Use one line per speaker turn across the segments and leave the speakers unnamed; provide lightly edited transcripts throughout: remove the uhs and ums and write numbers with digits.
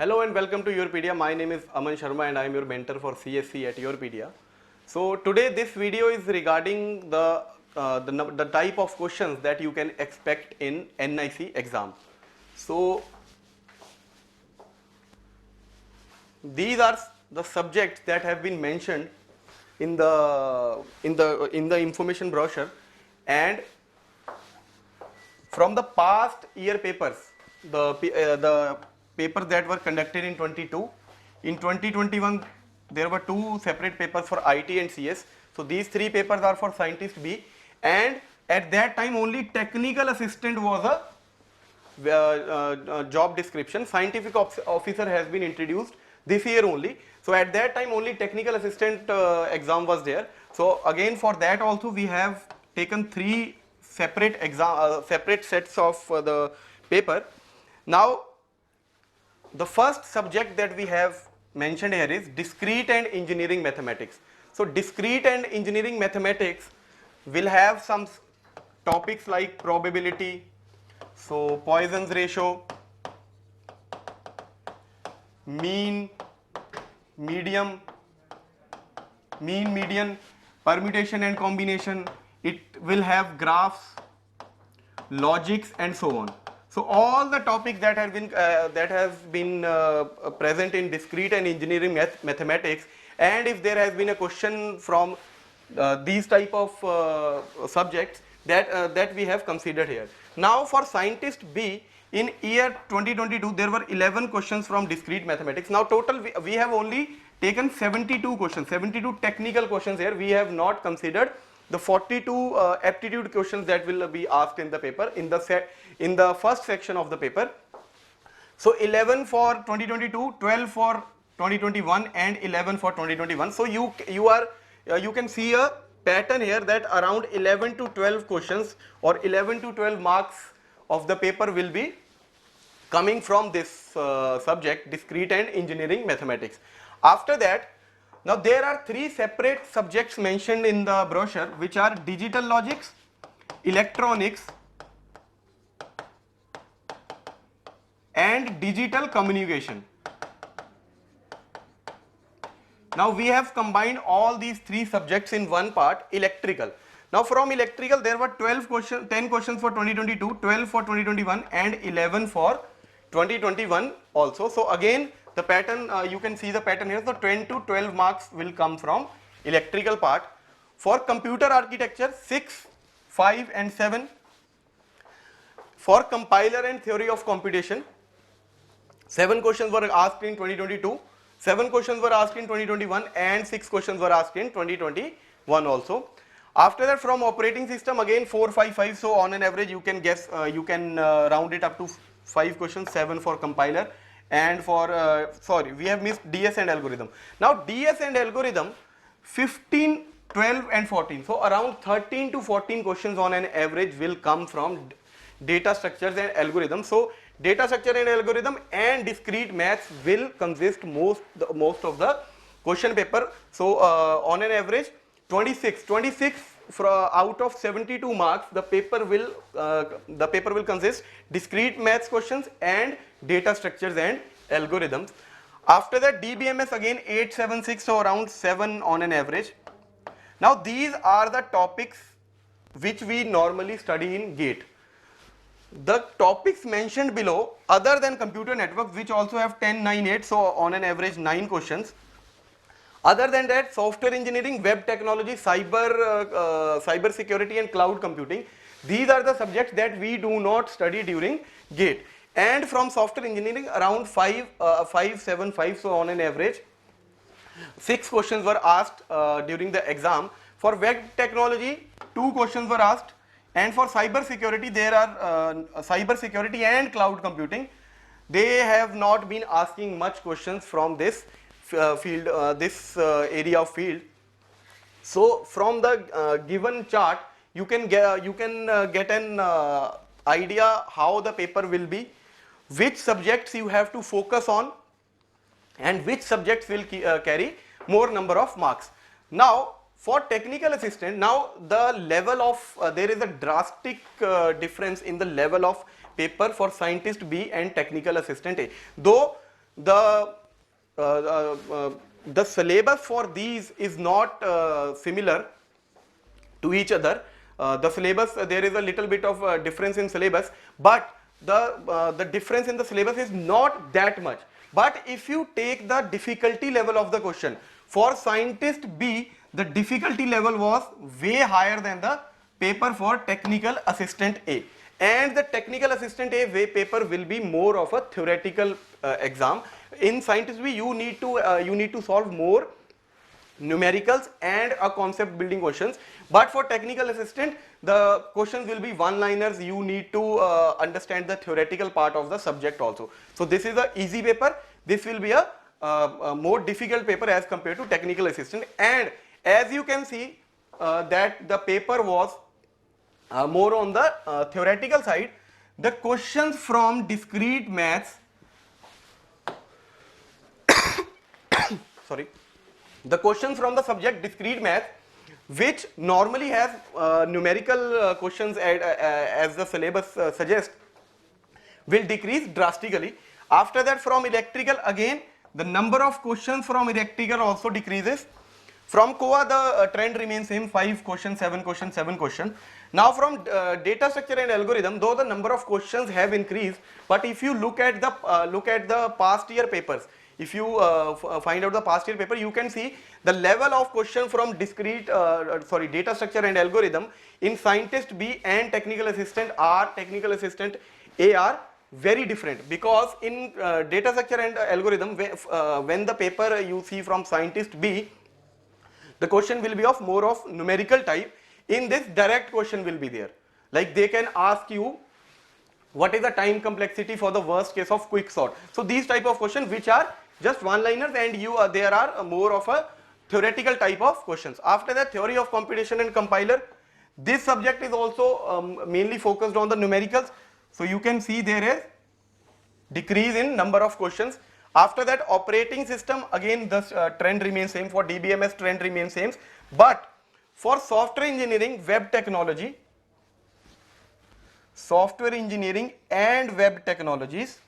Hello and welcome to YourPedia. My name is Aman Sharma and I am your mentor for CSC at YourPedia. So today this video is regarding the type of questions that you can expect in NIC exam. So these are the subjects that have been mentioned in the information brochure, and from the past year papers, the papers that were conducted in 22, in 2021 there were two separate papers for IT and CS. So these three papers are for Scientist B, and at that time only technical assistant was a job description. Scientific officer has been introduced this year only. So at that time only technical assistant exam was there. So again for that also we have taken three separate separate sets of the paper. Now the first subject that we have mentioned here is discrete and engineering mathematics. So discrete and engineering mathematics will have some topics like probability, so Poisson's ratio, mean, median, permutation and combination. It will have graphs, logics, and so on. So all the topics that have been present in discrete and engineering mathematics, and if there has been a question from these type of subjects that we have considered here. Now for Scientist B, in year 2022 there were 11 questions from discrete mathematics. Now total we have only taken 72 questions, 72 technical questions here. We have not considered the 42 aptitude questions that will be asked in the paper in the first section of the paper. So 11 for 2022, 12 for 2021, and 11 for 2021. So you can see a pattern here that around 11 to 12 questions or 11 to 12 marks of the paper will be coming from this subject, discrete and engineering mathematics. After that, now there are three separate subjects mentioned in the brochure, which are digital logics, electronics, and digital communication. Now we have combined all these three subjects in one part, electrical. Now from electrical there were 10 questions for 2022, 12 for 2021, and 11 for 2021 also. So again the pattern, you can see the pattern here. So 10 to 12 marks will come from electrical part. For computer architecture, 6, 5 and 7. For compiler and theory of computation, 7 questions were asked in 2022, 7 questions were asked in 2021, and 6 questions were asked in 2021 also. After that, from operating system, again 4, 5, 5. So on an average you can guess, you can round it up to 5 questions, 7 for compiler, and for sorry, we have missed DS and algorithm. Now DS and algorithm, 15, 12 and 14. So around 13 to 14 questions on an average will come from data structures and algorithms. So data structure and algorithm and discrete maths will consist most of the question paper. So on an average 26 out of 72 marks, the paper will consist discrete maths questions and data structures and algorithms. After that, DBMS again 876, so around 7 on an average. Now these are the topics which we normally study in GATE. The topics mentioned below, other than computer networks, which also have 10, 9, 8, so on an average 9 questions. Other than that, software engineering, web technology, cyber security and cloud computing, these are the subjects that we do not study during GATE. And from software engineering, around 5, 7, 5, so on an average 6 questions were asked during the exam. For web technology, 2 questions were asked, and for cyber security there are cyber security and cloud computing. They have not been asking much questions from this field, this area of field. So from the given chart you can get an idea how the paper will be, which subjects you have to focus on, and which subjects will carry more number of marks. Now for technical assistant, now the level of there is a drastic difference in the level of paper for Scientist B and technical assistant A. Though the the syllabus for these is not similar to each other. The syllabus, there is a little bit of difference in syllabus, but the difference in the syllabus is not that much. But if you take the difficulty level of the question, for Scientist B, the difficulty level was way higher than the paper for Technical Assistant A. And the Technical Assistant A paper will be more of a theoretical exam. In Scientist B, you need to solve more numericals and a concept building questions, but for technical assistant the questions will be one liners. You need to understand the theoretical part of the subject also. So this is a easy paper, this will be a more difficult paper as compared to technical assistant. And as you can see that the paper was more on the theoretical side. The questions from discrete maths sorry, the questions from the subject discrete math, which normally has numerical questions as the syllabus suggests, will decrease drastically. After that, from electrical, again the number of questions from electrical also decreases. From COA the trend remains same, 5 questions, 7 questions, 7 questions. Now from data structure and algorithm, though the number of questions have increased, but if you look at the past year papers, if you find out the past year paper, you can see the level of question from discrete data structure and algorithm in Scientist B and Technical Assistant A are very different, because in data structure and algorithm, when the paper you see from Scientist B, the question will be of more of numerical type. In this, direct question will be there, like they can ask you what is the time complexity for the worst case of quick sort. So these type of questions which are just one liners, and there are more of a theoretical type of questions. After that, theory of computation and compiler, this subject is also mainly focused on the numericals. So you can see there is decrease in number of questions. After that, operating system, again the trend remains same. For DBMS trend remains same, but for software engineering, web technology, software engineering and web technologies,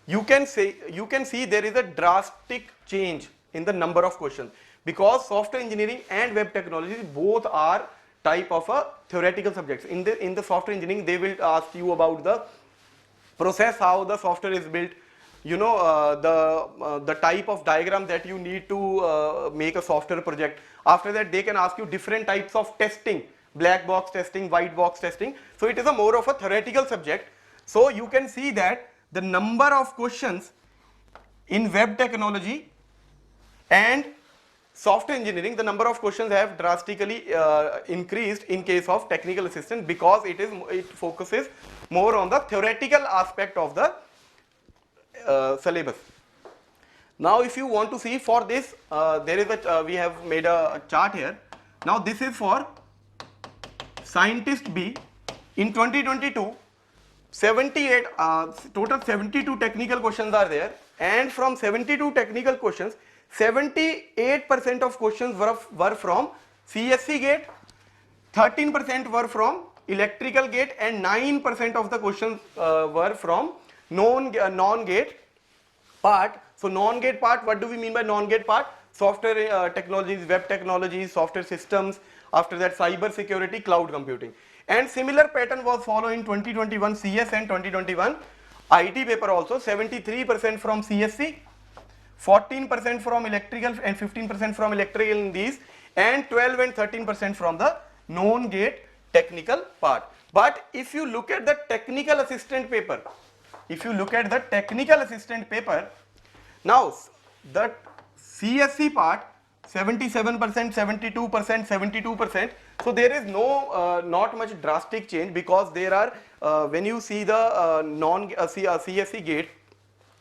you can see there is a drastic change in the number of questions, because software engineering and web technologies both are type of a theoretical subjects. In the software engineering, they will ask you about the process, how the software is built, you know, the type of diagram that you need to make a software project. After that, they can ask you different types of testing, black box testing, white box testing. So it is a more of a theoretical subject. So you can see that the number of questions in web technology and software engineering, the number of questions have drastically increased in case of technical assistant, because it focuses more on the theoretical aspect of the syllabus. Now if you want to see for this, there is we have made a chart here. Now this is for Scientist B in 2022. 78 total 72 technical questions are there, and from 72 technical questions, 78% of questions were from CSC gate, 13% were from electrical gate, and 9% of the questions were from non-gate part. So non-gate part, what do we mean by non-gate part? Software technologies, web technologies, software systems, after that cyber security, cloud computing. And similar pattern was followed in 2021 CS and 2021 IT paper also. 73% from CSC, 14% from electrical and 15% from electrical in these, and 12 and 13% from the non-gate technical part. But if you look at the technical assistant paper, now the CSC part 77%, 72%, 72%. So there is no not much drastic change, because there are when you see the CSC gate,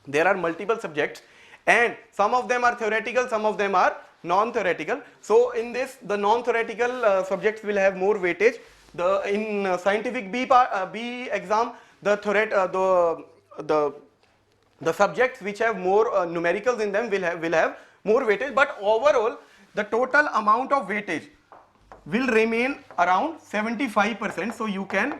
there are multiple subjects, and some of them are theoretical, some of them are non-theoretical. So in this, the non-theoretical subjects will have more weightage. In scientific B exam, the subjects which have more numericals in them will have more weightage, but overall the total amount of weightage will remain around 75%. So you can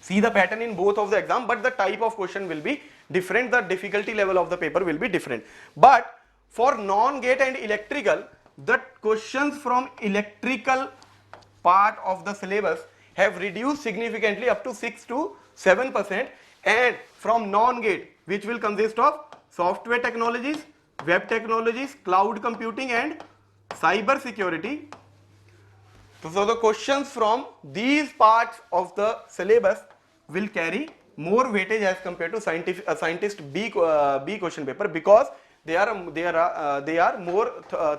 see the pattern in both of the exam, but the type of question will be different, the difficulty level of the paper will be different. But for non-gate and electrical, the questions from electrical part of the syllabus have reduced significantly up to 6 to 7%, and from non-gate, which will consist of software technologies, web technologies, cloud computing and cyber security. So the questions from these parts of the syllabus will carry more weightage as compared to scientist B question paper, because they are more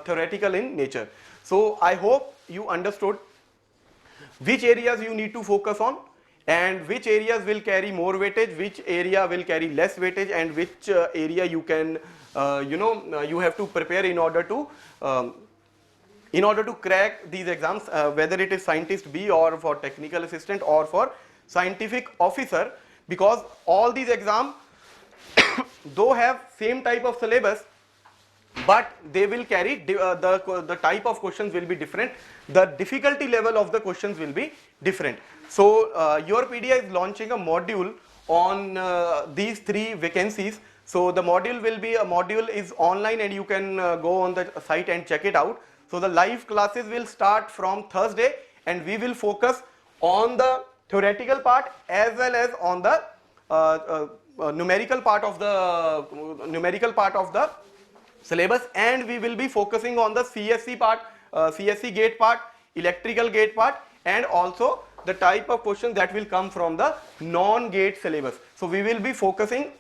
theoretical in nature. So I hope you understood which areas you need to focus on and which areas will carry more weightage, which area will carry less weightage, and which area you can you have to prepare in order to crack these exams, whether it is scientist B or for technical assistant or for scientific officer, because all these exams though have same type of syllabus, but they will carry the type of questions will be different, the difficulty level of the questions will be different. So YourPedia is launching a module on these 3 vacancies. So the module is online, and you can go on the site and check it out. So the live classes will start from Thursday, and we will focus on the theoretical part as well as on the numerical part of the syllabus, and we will be focusing on the CSC part, CSC gate part, electrical gate part, and also the type of questions that will come from the non-gate syllabus. So we will be focusing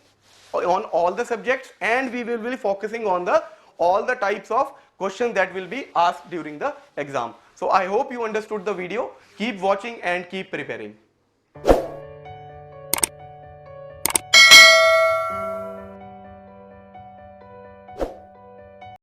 on all the subjects, and we will be focusing on all the types of questions that will be asked during the exam. So I hope you understood the video. Keep watching and keep preparing.